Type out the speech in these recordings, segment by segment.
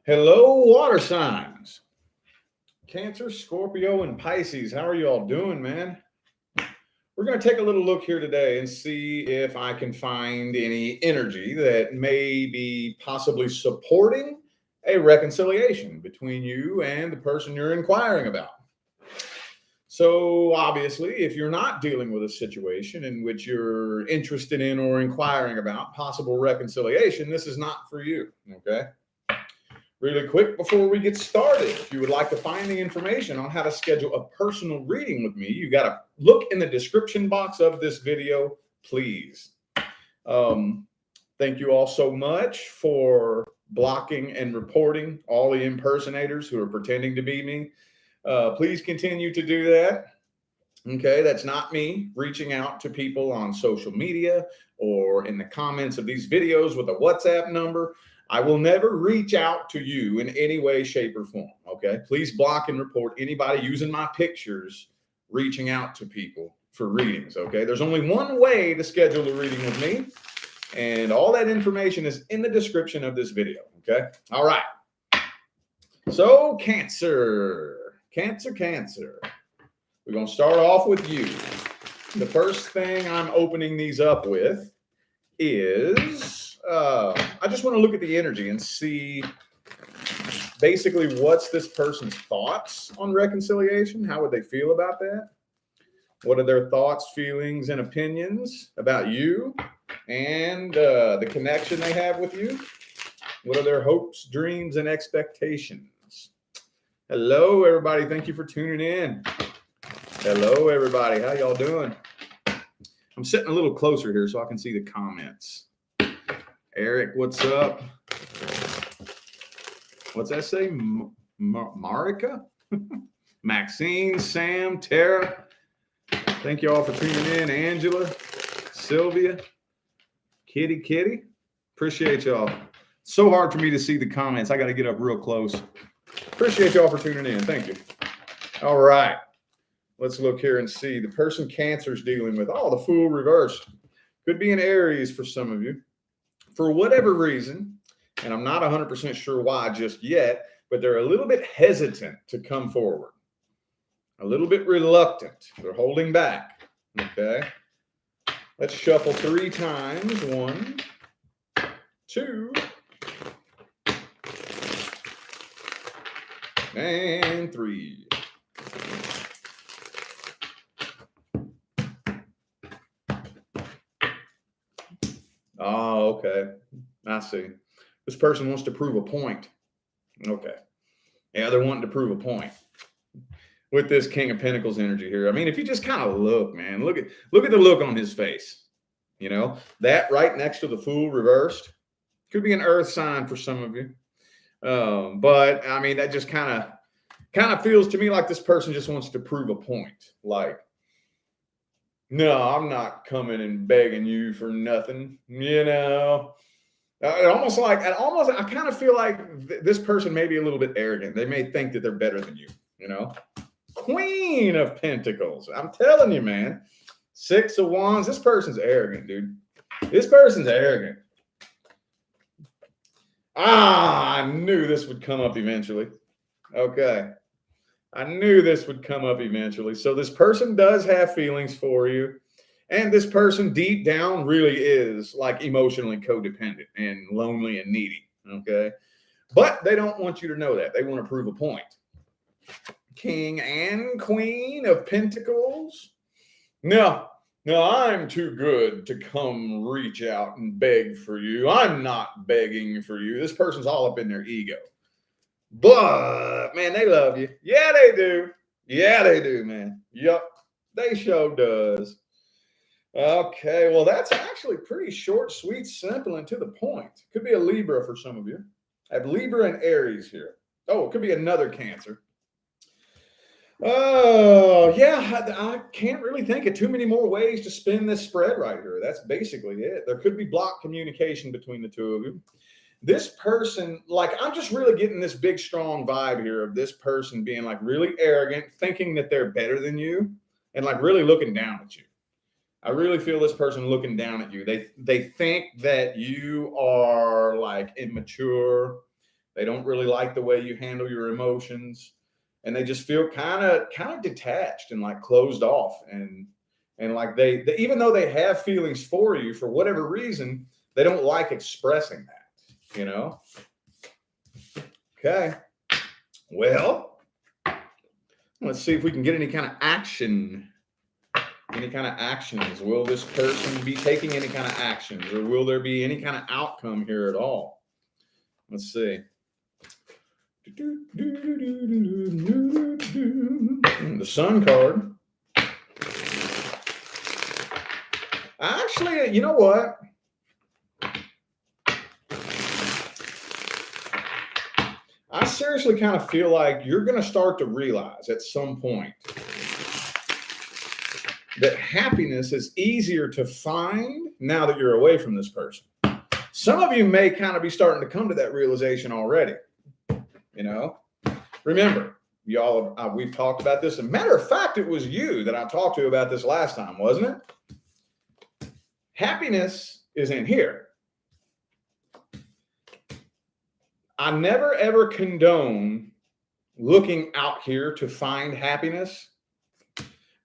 Hello, water signs. Cancer, Scorpio, and Pisces. How are you all doing, man? We're going to take a little look here today and see if I can find any energy that may be possibly supporting a reconciliation between you and the person you're inquiring about. So, obviously, if you're not dealing with a situation in which you're interested in or inquiring about possible reconciliation, this is not for you, okay? Really quick before we get started, if you would like to find the information on how to schedule a personal reading with me, you got to look in the description box of this video, please. Thank you all so much for blocking and reporting all the impersonators who are pretending to be me. Please continue to do that. Okay, that's not me reaching out to people on social media or in the comments of these videos with a WhatsApp number. I will never reach out to you in any way, shape, or form, okay? Please block and report anybody using my pictures reaching out to people for readings, okay? There's only one way to schedule a reading with me, and all that information is in the description of this video, okay? All right. So, Cancer. Cancer. We're going to start off with you. The first thing I'm opening these up with is... I just want to look at the energy and see basically what's this person's thoughts on reconciliation. How would they feel about that? What are their thoughts, feelings, and opinions about you and the connection they have with you? What are their hopes, dreams, and expectations? Hello, everybody. Thank you for tuning in. Hello, everybody. How y'all doing? I'm sitting a little closer here so I can see the comments. Eric, what's up? What's that say? Marika? Maxine, Sam, Tara. Thank you all for tuning in. Angela, Sylvia, Kitty. Appreciate y'all. So hard for me to see the comments. I got to get up real close. Appreciate y'all for tuning in. Thank you. All right. Let's look here and see. The person Cancer's dealing with. Oh, the Fool reversed. Could be an Aries for some of you. For whatever reason, and I'm not 100% sure why just yet, but they're a little bit hesitant to come forward. A little bit reluctant. They're holding back. Okay. Let's shuffle 3 times. 1, 2, and 3. Oh, okay. I see. This person wants to prove a point. Okay. Yeah, they're wanting to prove a point with this King of Pentacles energy here. I mean, if you just kind of look, man, look at the look on his face. You know, that right next to the Fool reversed could be an earth sign for some of you. But I mean, that just kind of feels to me like this person just wants to prove a point. Like, no, I'm not coming and begging you for nothing, you know. I kind of feel like this person may be a little bit arrogant. They may think that they're better than you, you know. Queen of Pentacles. I'm telling you, man. 6 of Wands. This person's arrogant, dude. This person's arrogant. I knew this would come up eventually. Okay. I knew this would come up eventually. So this person does have feelings for you. And this person deep down really is like emotionally codependent and lonely and needy. Okay. But they don't want you to know that. They want to prove a point. King and Queen of Pentacles. No, I'm too good to come reach out and beg for you. I'm not begging for you. This person's all up in their ego. But, man, they love you. Yeah, they do. Yeah, they do, man. Yup, they sure does. Okay, well, that's actually pretty short, sweet, simple, and to the point. Could be a Libra for some of you. I have Libra and Aries here. Oh, it could be another Cancer. Oh, yeah, I can't really think of too many more ways to spin this spread right here. That's basically it. There could be blocked communication between the two of you. This person, like, I'm just really getting this big, strong vibe here of this person being like really arrogant, thinking that they're better than you, and like really looking down at you. I really feel this person looking down at you. They think that you are like immature. They don't really like the way you handle your emotions, and they just feel kind of detached and like closed off, and like they even though they have feelings for you for whatever reason, they don't like expressing that, you know? Okay. Well, let's see if we can get any kind of action. Any kind of actions. Will this person be taking any kind of actions, or will there be any kind of outcome here at all? Let's see. The Sun card. Actually, you know what? I seriously kind of feel like you're going to start to realize at some point that happiness is easier to find now that you're away from this person. Some of you may kind of be starting to come to that realization already. You know, remember, y'all, we've talked about this. As a matter of fact, it was you that I talked to about this last time, wasn't it? Happiness is in here. I never ever condone looking out here to find happiness.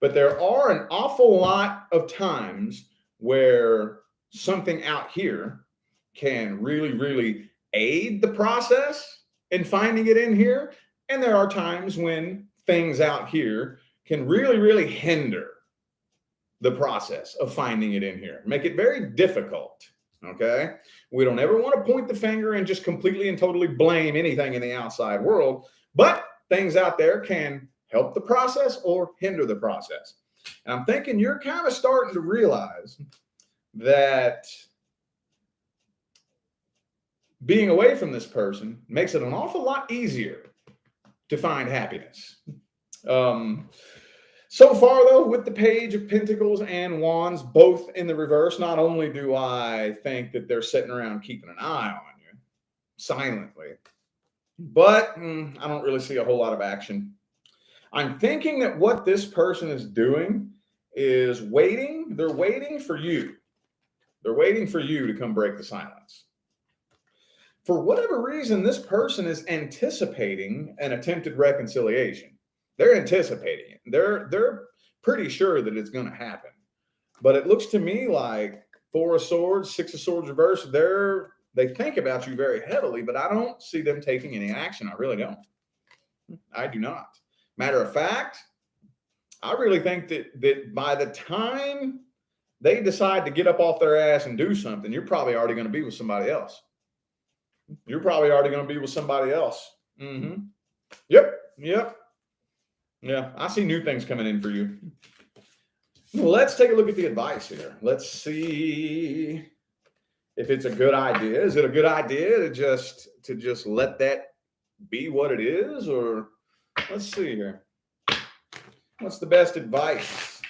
But there are an awful lot of times where something out here can really, really aid the process in finding it in here. And there are times when things out here can really, really hinder the process of finding it in here, make it very difficult. Okay. We don't ever want to point the finger and just completely and totally blame anything in the outside world, but things out there can help the process or hinder the process. And I'm thinking you're kind of starting to realize that being away from this person makes it an awful lot easier to find happiness. So far, though, with the Page of Pentacles and Wands both in the reverse, not only do I think that they're sitting around keeping an eye on you silently, but I don't really see a whole lot of action. I'm thinking that what this person is doing is waiting. They're waiting for you. They're waiting for you to come break the silence. For whatever reason, this person is anticipating an attempted reconciliation. They're anticipating it. They're pretty sure that it's going to happen. But it looks to me like Four of Swords, Six of Swords reverse, they think about you very heavily, but I don't see them taking any action. I really don't. I do not. Matter of fact, I really think that by the time they decide to get up off their ass and do something, you're probably already going to be with somebody else. You're probably already going to be with somebody else. Mm-hmm. Yep. Yeah, I see new things coming in for you. Let's take a look at the advice here. Let's see if it's a good idea. Is it a good idea to just let that be what it is, or let's see here. What's the best advice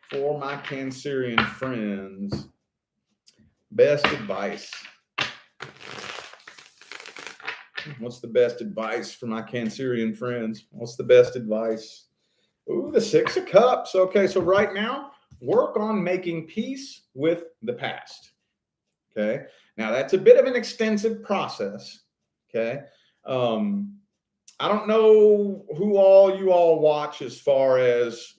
for my Cancerian friends? Best advice. What's the best advice for my Cancerian friends? What's the best advice? Ooh, the Six of Cups. Okay, so right now, work on making peace with the past. Okay, now that's a bit of an extensive process. Okay, I don't know who all you all watch as far as,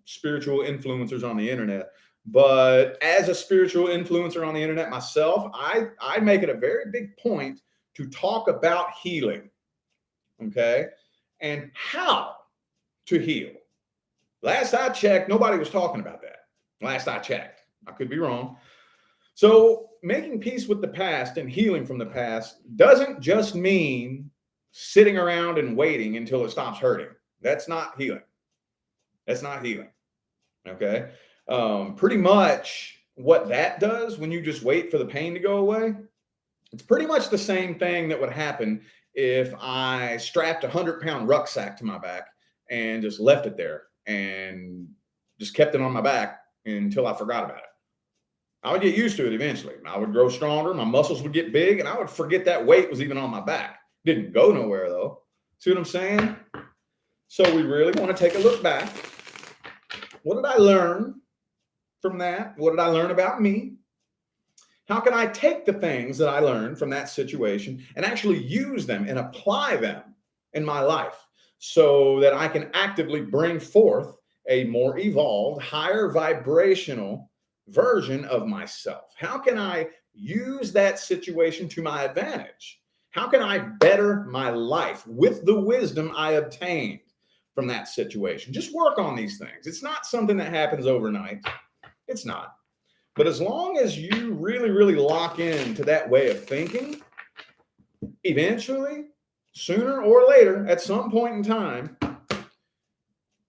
spiritual influencers on the internet, but as a spiritual influencer on the internet myself, I make it a very big point to talk about healing, okay, and how to heal. Last I checked, nobody was talking about that. Last I checked. I could be wrong. So making peace with the past and healing from the past doesn't just mean sitting around and waiting until it stops hurting. That's not healing. That's not healing. Okay. Pretty much what that does when you just wait for the pain to go away, it's pretty much the same thing that would happen if I strapped a 100-pound rucksack to my back and just left it there and just kept it on my back until I forgot about it. I would get used to it eventually. I would grow stronger. My muscles would get big, and I would forget that weight was even on my back. Didn't go nowhere, though. See what I'm saying? So we really want to take a look back. What did I learn from that? What did I learn about me? How can I take the things that I learned from that situation and actually use them and apply them in my life so that I can actively bring forth a more evolved, higher vibrational version of myself? How can I use that situation to my advantage? How can I better my life with the wisdom I obtained from that situation? Just work on these things. It's not something that happens overnight. It's not. But as long as you really, really lock into that way of thinking, eventually, sooner or later, at some point in time,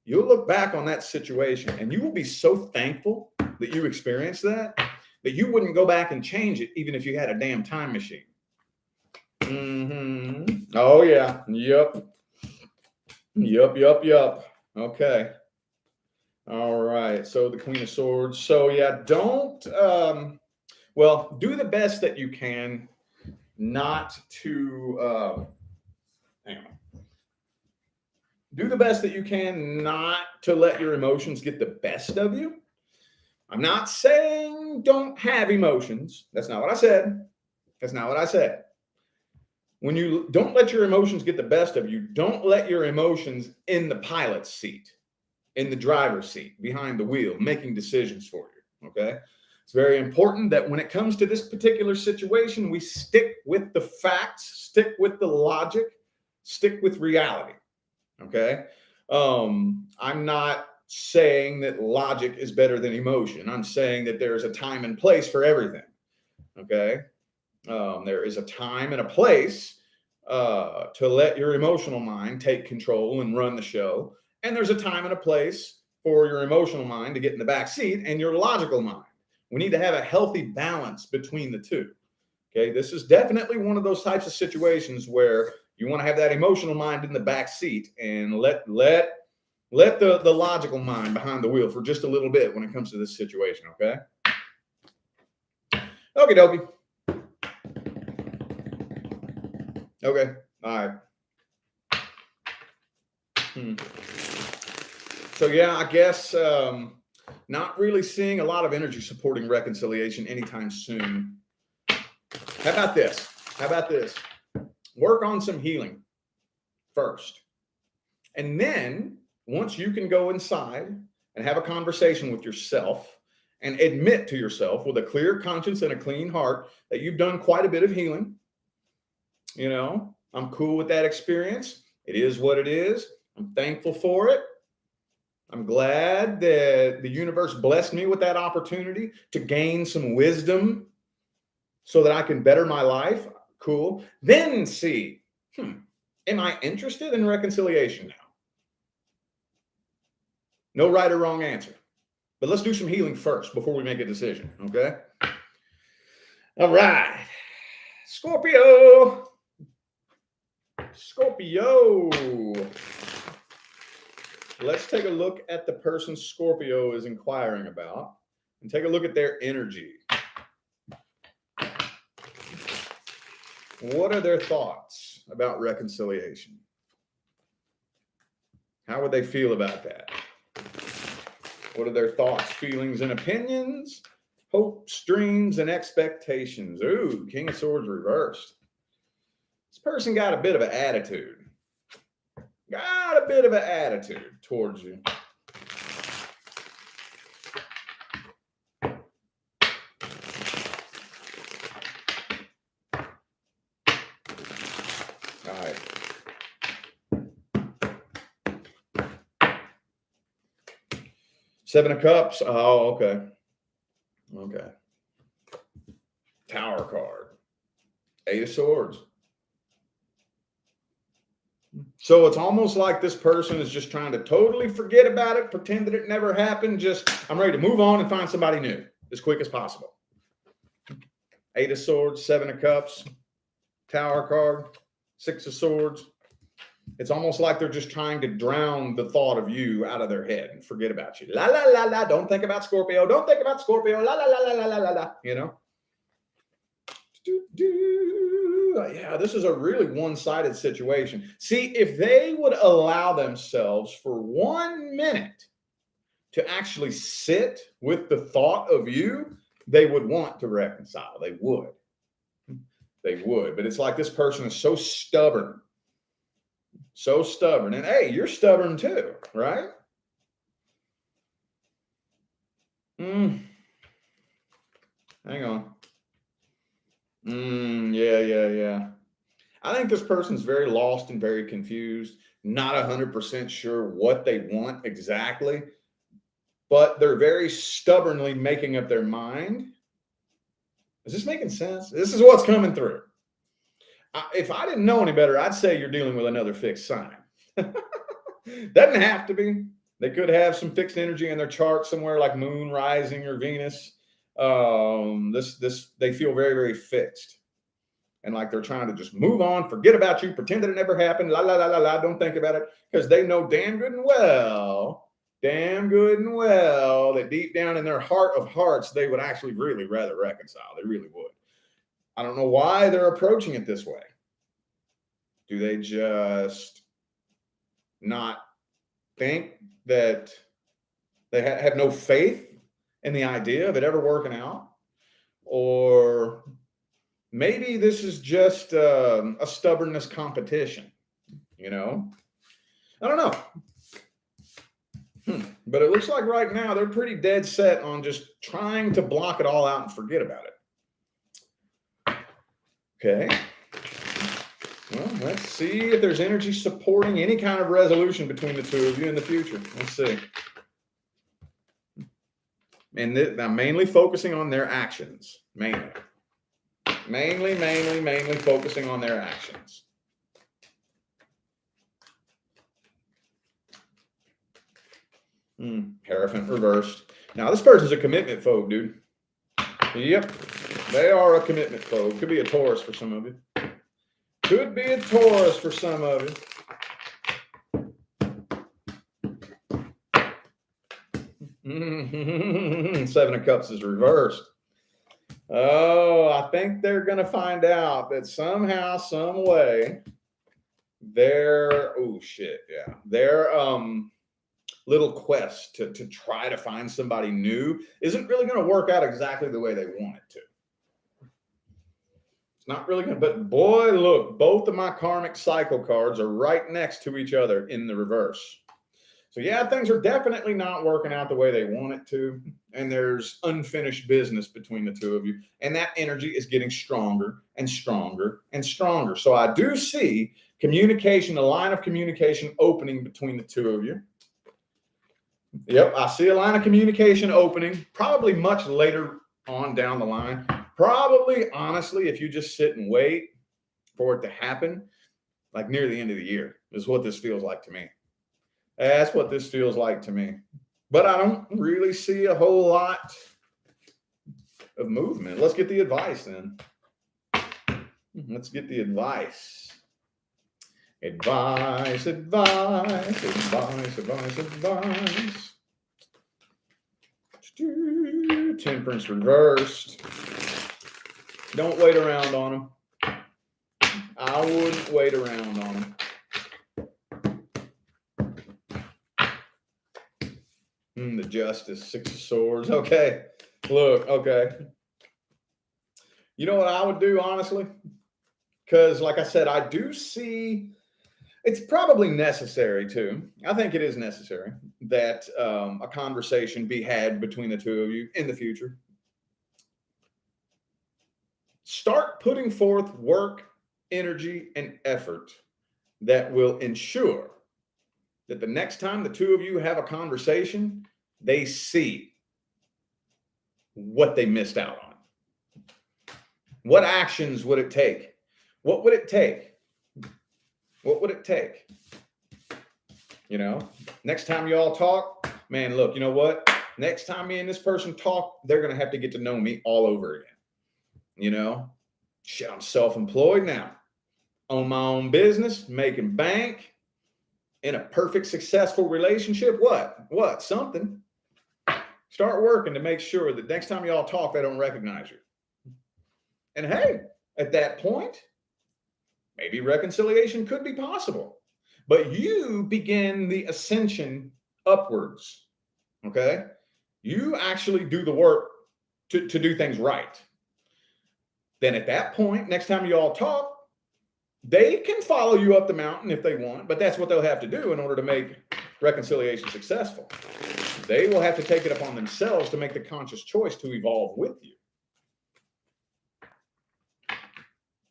you'll look back on that situation and you will be so thankful that you experienced that you wouldn't go back and change it even if you had a damn time machine. Oh, yeah. Yep. Okay. All right. So the Queen of Swords. So yeah, don't, well, do the best that you can not to, hang on. Do the best that you can not to let your emotions get the best of you. I'm not saying don't have emotions. That's not what I said. That's not what I said. When you don't let your emotions get the best of you, don't let your emotions in the pilot's seat, in the driver's seat, behind the wheel, making decisions for you. Okay. It's very important that when it comes to this particular situation, we stick with the facts, stick with the logic, stick with reality. Okay. I'm not saying that logic is better than emotion. I'm saying that there's a time and place for everything. Okay. There is a time and a place to let your emotional mind take control and run the show. And there's a time and a place for your emotional mind to get in the back seat and your logical mind. We need to have a healthy balance between the two. Okay. This is definitely one of those types of situations where you want to have that emotional mind in the back seat and let the logical mind behind the wheel for just a little bit when it comes to this situation. Okay. Okie dokie. Okay. All right. So yeah, I guess not really seeing a lot of energy supporting reconciliation anytime soon. How about this? Work on some healing first. And then once you can go inside and have a conversation with yourself and admit to yourself with a clear conscience and a clean heart that you've done quite a bit of healing. You know, I'm cool with that experience. It is what it is. I'm thankful for it. I'm glad that the universe blessed me with that opportunity to gain some wisdom so that I can better my life. Cool. Then see, am I interested in reconciliation now? No right or wrong answer. But let's do some healing first before we make a decision, okay? All right. Scorpio. Let's take a look at the person Scorpio is inquiring about and take a look at their energy. What are their thoughts about reconciliation? How would they feel about that? What are their thoughts, feelings, and opinions? Hopes, dreams, and expectations. Ooh, King of Swords reversed. This person got a bit of an attitude. Towards you. All right. Seven of Cups. Oh, okay. Tower card. Eight of Swords. So it's almost like this person is just trying to totally forget about it, pretend that it never happened. I'm ready to move on and find somebody new as quick as possible. Eight of Swords, Seven of Cups, Tower card, Six of Swords. It's almost like they're just trying to drown the thought of you out of their head and forget about you. La, la, la, la. Don't think about Scorpio. Don't think about Scorpio. La, la, la, la, la, la, la. You know? Yeah, this is a really one-sided situation. See, if they would allow themselves for 1 minute to actually sit with the thought of you they would want to reconcile. They would. But it's like this person is so stubborn. So stubborn. And hey, you're stubborn too, right? Hang on. Yeah. I think this person's very lost and very confused, not 100% sure what they want exactly, but they're very stubbornly making up their mind. Is this making sense? This is what's coming through. If I didn't know any better, I'd say you're dealing with another fixed sign. Doesn't have to be. They could have some fixed energy in their chart somewhere like moon rising or Venus. They feel very, very fixed. And like they're trying to just move on, forget about you, pretend that it never happened, don't think about it, because they know damn good and well that deep down in their heart of hearts, they would actually really rather reconcile. They really would. I don't know why they're approaching it this way. Do they just not think that they have no faith in the idea of it ever working out? Or maybe this is just a stubbornness competition, I don't know. But it looks like right now they're pretty dead set on just trying to block it all out and forget about it. Okay. Well, let's see if there's energy supporting any kind of resolution between the two of you in the future. Let's see. And I'm mainly focusing on their actions. Mainly focusing on their actions. Hierophant reversed. Now, this person's a commitment phobe, dude. Yep. They are a commitment phobe. Could be a Taurus for some of you. Could be a Taurus for some of you. 7 of Cups is reversed. Oh, I think they're going to find out that somehow, some way, their little quest to try to find somebody new isn't really going to work out exactly the way they want it to. It's not really going to, but boy, look, both of my karmic cycle cards are right next to each other in the reverse. So yeah, things are definitely not working out the way they want it to. And there's unfinished business between the two of you. And that energy is getting stronger and stronger and stronger. So I do see communication, a line of communication opening between the two of you. Yep, I see a line of communication opening, probably much later on down the line. Probably, honestly, if you just sit and wait for it to happen, like near the end of the year, is what this feels like to me. That's what this feels like to me. But I don't really see a whole lot of movement. Let's get the advice then. Let's get the advice. Advice. Temperance reversed. Don't wait around on them. I wouldn't wait around on them. The Justice, 6 of Swords. Okay. Look, okay. You know what I would do, honestly? Because, like I said, I do see it's probably necessary too. I think it is necessary that a conversation be had between the two of you in the future. Start putting forth work, energy, and effort that will ensure that the next time the two of you have a conversation, they see what they missed out on. What actions would it take? What would it take? What would it take? Next time you all talk, man, look, you know what? Next time me and this person talk, they're going to have to get to know me all over again. Shit, I'm self-employed now. Own my own business, making bank, in a perfect, successful relationship. What? Something. Start working to make sure that next time y'all talk, they don't recognize you. And hey, at that point, maybe reconciliation could be possible. But you begin the ascension upwards. Okay? You actually do the work to do things right. Then at that point, next time you all talk, they can follow you up the mountain if they want, but that's what they'll have to do in order to make reconciliation successful. They will have to take it upon themselves to make the conscious choice to evolve with you.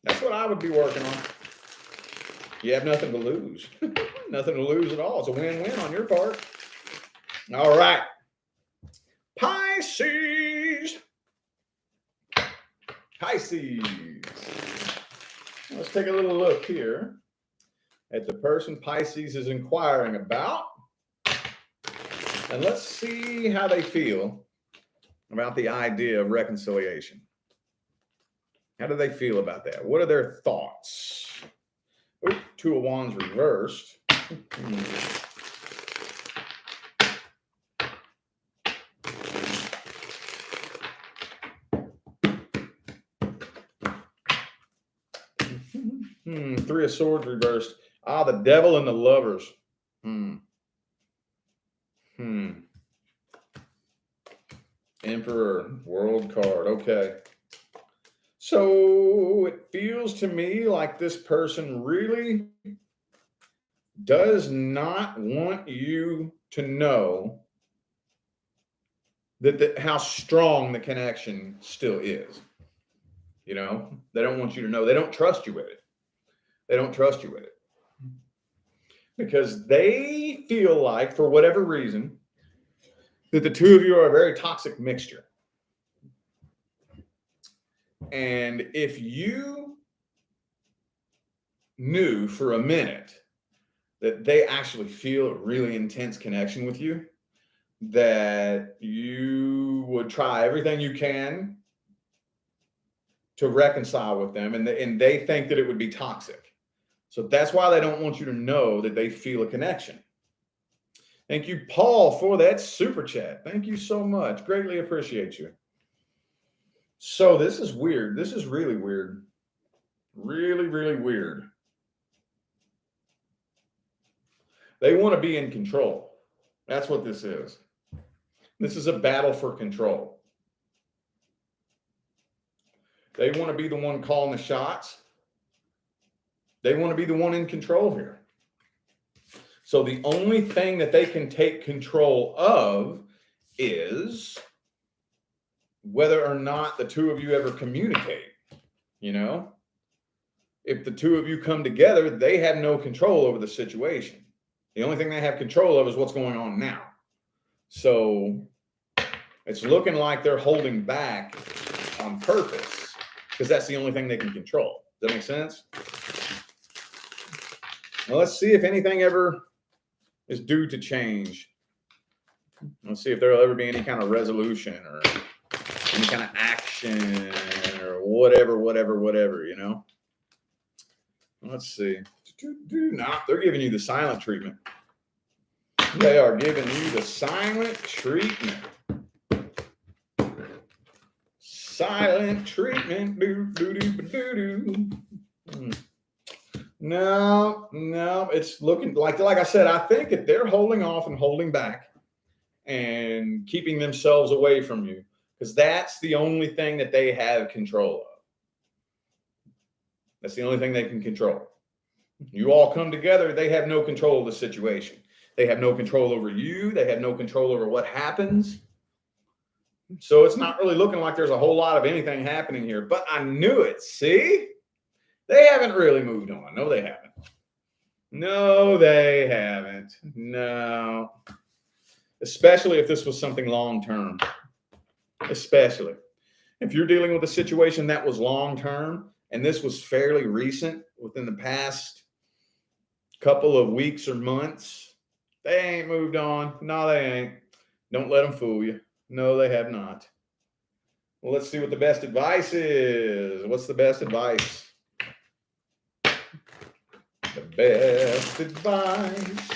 That's what I would be working on. You have nothing to lose. Nothing to lose at all. It's a win-win on your part. All right. Pisces. Pisces. Let's take a little look here at the person Pisces is inquiring about. And let's see how they feel about the idea of reconciliation. How do they feel about that? What are their thoughts? Ooh, Two of Wands reversed. Three of Swords reversed. The Devil and the Lovers. Emperor, World card. Okay. So it feels to me like this person really does not want you to know that how strong the connection still is. You know, they don't want you to know. They don't trust you with it. They don't trust you with it. Because they feel like, for whatever reason, that the two of you are a very toxic mixture. And if you knew for a minute that they actually feel a really intense connection with you, that you would try everything you can to reconcile with them, and they think that it would be toxic. So that's why they don't want you to know that they feel a connection. Thank you, Paul, for that super chat. Thank you so much. Greatly appreciate you. So this is weird. This is really weird. Really, really weird. They want to be in control. That's what this is. This is a battle for control. They want to be the one calling the shots. They want to be the one in control here. So the only thing that they can take control of is whether or not the two of you ever communicate. You know, if the two of you come together, they have no control over the situation. The only thing they have control of is what's going on now. So it's looking like they're holding back on purpose because that's the only thing they can control. Does that make sense? Well, let's see if anything ever is due to change. Let's see if there'll ever be any kind of resolution or any kind of action or whatever, you know. Let's see. No, they're giving you the silent treatment. They are giving you the silent treatment. Silent treatment. No, it's looking like I said, I think that they're holding off and holding back and keeping themselves away from you because that's the only thing that they have control of. That's the only thing they can control. You all come together, they have no control of the situation. They have no control over you. They have no control over what happens. So it's not really looking like there's a whole lot of anything happening here, but I knew it. See? They haven't really moved on. No, they haven't. No, they haven't. No. Especially if this was something long-term. Especially. If you're dealing with a situation that was long-term and this was fairly recent within the past couple of weeks or months, they ain't moved on. No, they ain't. Don't let them fool you. No, they have not. Well, let's see what the best advice is. What's the best advice? The best advice.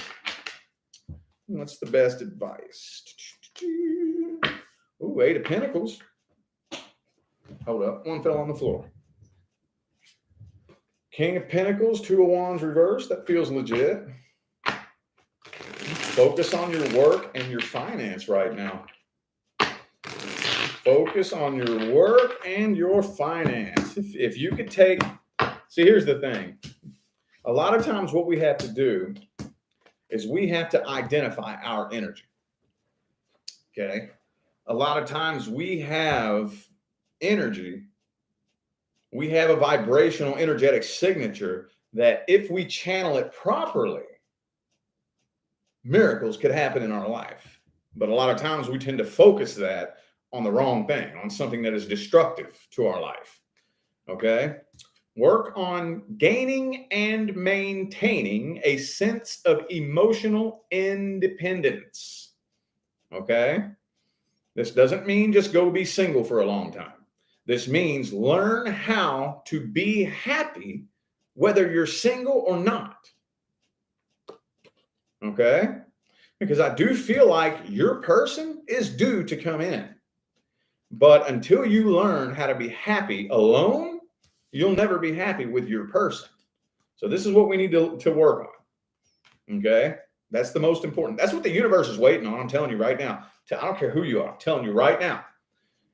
What's the best advice? Ooh, 8 of Pentacles. Hold up. One fell on the floor. King of Pentacles, 2 of Wands reversed. That feels legit. Focus on your work and your finance right now. Focus on your work and your finance. If you could take, see, here's the thing. A lot of times what we have to do is we have to identify our energy. Okay. A lot of times we have energy. We have a vibrational energetic signature that if we channel it properly, miracles could happen in our life. But a lot of times we tend to focus that on the wrong thing, on something that is destructive to our life. Okay. Work on gaining and maintaining a sense of emotional independence. Okay. This doesn't mean just go be single for a long time. This means learn how to be happy whether you're single or not. Okay? Because I do feel like your person is due to come in. But until you learn how to be happy alone, you'll never be happy with your person. So this is what we need to work on. Okay? That's the most important. That's what the universe is waiting on. I'm telling you right now. I don't care who you are. I'm telling you right now.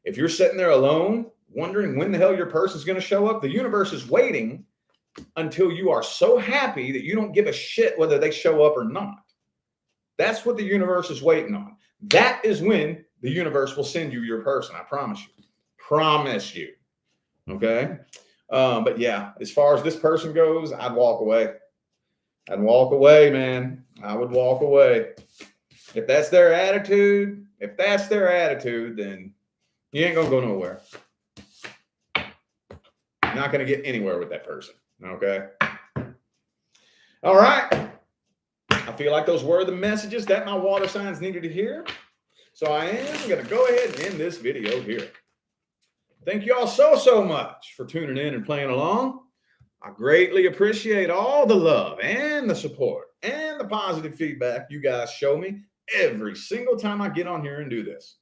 If you're sitting there alone, wondering when the hell your person's going to show up, the universe is waiting until you are so happy that you don't give a shit whether they show up or not. That's what the universe is waiting on. That is when the universe will send you your person. I promise you. Promise you. Okay? But yeah, as far as this person goes, I'd walk away. I'd walk away, man. I would walk away. If that's their attitude, then you ain't going to go nowhere. You're not going to get anywhere with that person. Okay. All right. I feel like those were the messages that my water signs needed to hear. So I am going to go ahead and end this video here. Thank you all so much for tuning in and playing along. I greatly appreciate all the love and the support and the positive feedback you guys show me every single time I get on here and do this.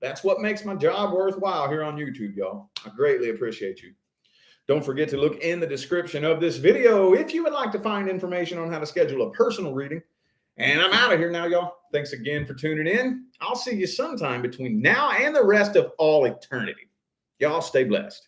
That's what makes my job worthwhile here on YouTube, y'all. I greatly appreciate you. Don't forget to look in the description of this video if you would like to find information on how to schedule a personal reading. And I'm out of here now, y'all. Thanks again for tuning in. I'll see you sometime between now and the rest of all eternity. Y'all stay blessed.